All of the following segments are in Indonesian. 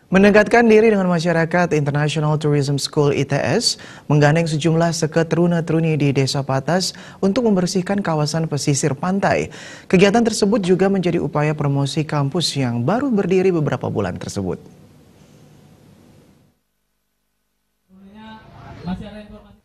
Mendekatkan diri dengan masyarakat, International Tourism School ITS menggandeng sejumlah seketeruna-teruni di Desa Patas untuk membersihkan kawasan pesisir pantai. Kegiatan tersebut juga menjadi upaya promosi kampus yang baru berdiri beberapa bulan tersebut.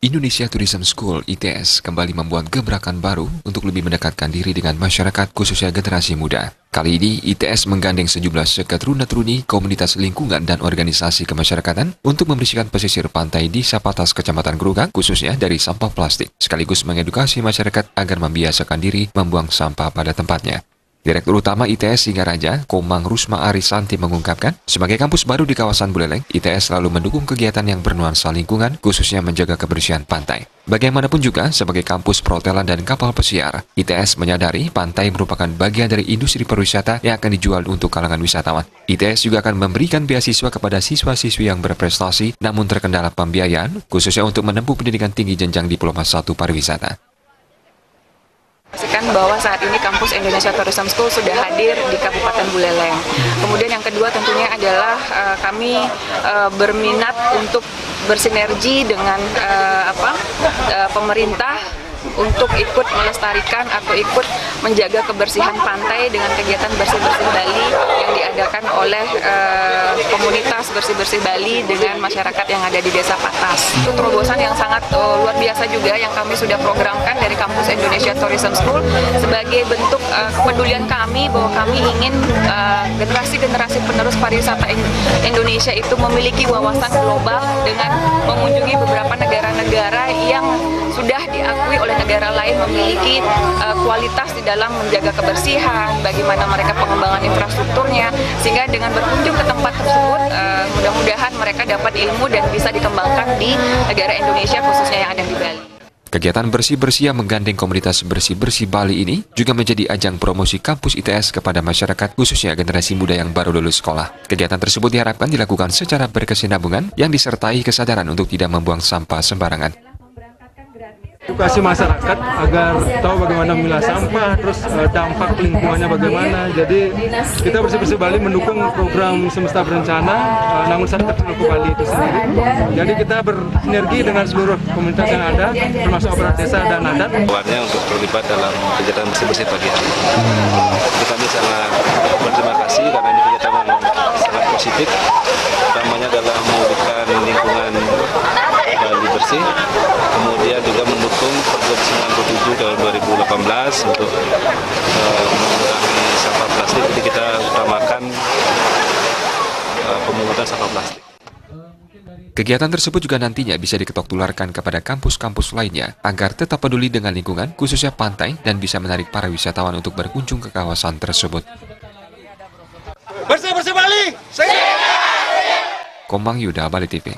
Indonesia Tourism School ITS kembali membuat gebrakan baru untuk lebih mendekatkan diri dengan masyarakat, khususnya generasi muda. Kali ini, ITS menggandeng sejumlah seketeruna-teruni, komunitas lingkungan, dan organisasi kemasyarakatan untuk membersihkan pesisir pantai di Sapatas, Kecamatan Grogak, khususnya dari sampah plastik, sekaligus mengedukasi masyarakat agar membiasakan diri membuang sampah pada tempatnya. Direktur Utama ITS Singaraja, Komang Rusma Arisanti mengungkapkan, sebagai kampus baru di kawasan Buleleng, ITS selalu mendukung kegiatan yang bernuansa lingkungan, khususnya menjaga kebersihan pantai. Bagaimanapun juga, sebagai kampus perhotelan dan kapal pesiar, ITS menyadari pantai merupakan bagian dari industri pariwisata yang akan dijual untuk kalangan wisatawan. ITS juga akan memberikan beasiswa kepada siswa-siswi yang berprestasi, namun terkendala pembiayaan, khususnya untuk menempuh pendidikan tinggi jenjang Diploma 1 Pariwisata. Pastikan bahwa saat ini kampus Indonesia Tourism School sudah hadir di Kabupaten Buleleng. Kemudian yang kedua tentunya adalah kami berminat untuk bersinergi dengan pemerintah untuk ikut melestarikan atau ikut menjaga kebersihan pantai dengan kegiatan bersih-bersih Bali yang diadakan oleh komunitas bersih-bersih Bali dengan masyarakat yang ada di Desa Patas. Itu terobosan yang sangat luar biasa juga yang kami sudah programkan dari kampus Indonesia Tourism School sebagai bentuk kepedulian kami bahwa kami ingin generasi-generasi penerus pariwisata Indonesia itu memiliki wawasan global dengan mengunjungi beberapa negara-negara yang sudah diakui oleh negara lain memiliki kualitas di dalam menjaga kebersihan, bagaimana mereka pengembangan infrastrukturnya, sehingga dengan berkunjung ke tempat tersebut, mudah-mudahan mereka dapat ilmu dan bisa dikembangkan di negara Indonesia, khususnya yang ada di Bali. Kegiatan bersih-bersih yang menggandeng komunitas bersih-bersih Bali ini juga menjadi ajang promosi kampus ITS kepada masyarakat, khususnya generasi muda yang baru lulus sekolah. Kegiatan tersebut diharapkan dilakukan secara berkesinambungan yang disertai kesadaran untuk tidak membuang sampah sembarangan. Edukasi masyarakat agar tahu bagaimana memilah sampah, terus dampak lingkungannya bagaimana. Jadi kita Bersih-Bersih Bali mendukung program Semesta Berencana, namun Sadar Terluku Bali itu sendiri. Jadi kita bersinergi dengan seluruh komunitas yang ada, termasuk aparat desa dan adat. Awalnya untuk terlibat dalam kegiatan bersih-bersih pagi hari. Kami sangat berterima kasih karena ini kegiatan yang sangat positif, utamanya dalam mewujudkan lingkungan Bali bersih, kemudian juga mendukung Pergub 97 tahun 2018 untuk mengurangi sampah plastik. Jadi kita utamakan pemungutan sampah plastik. Kegiatan tersebut juga nantinya bisa diketok tularkan kepada kampus-kampus lainnya agar tetap peduli dengan lingkungan, khususnya pantai, dan bisa menarik para wisatawan untuk berkunjung ke kawasan tersebut. Bersih-bersih Bali! Komang Yuda, Bali TV.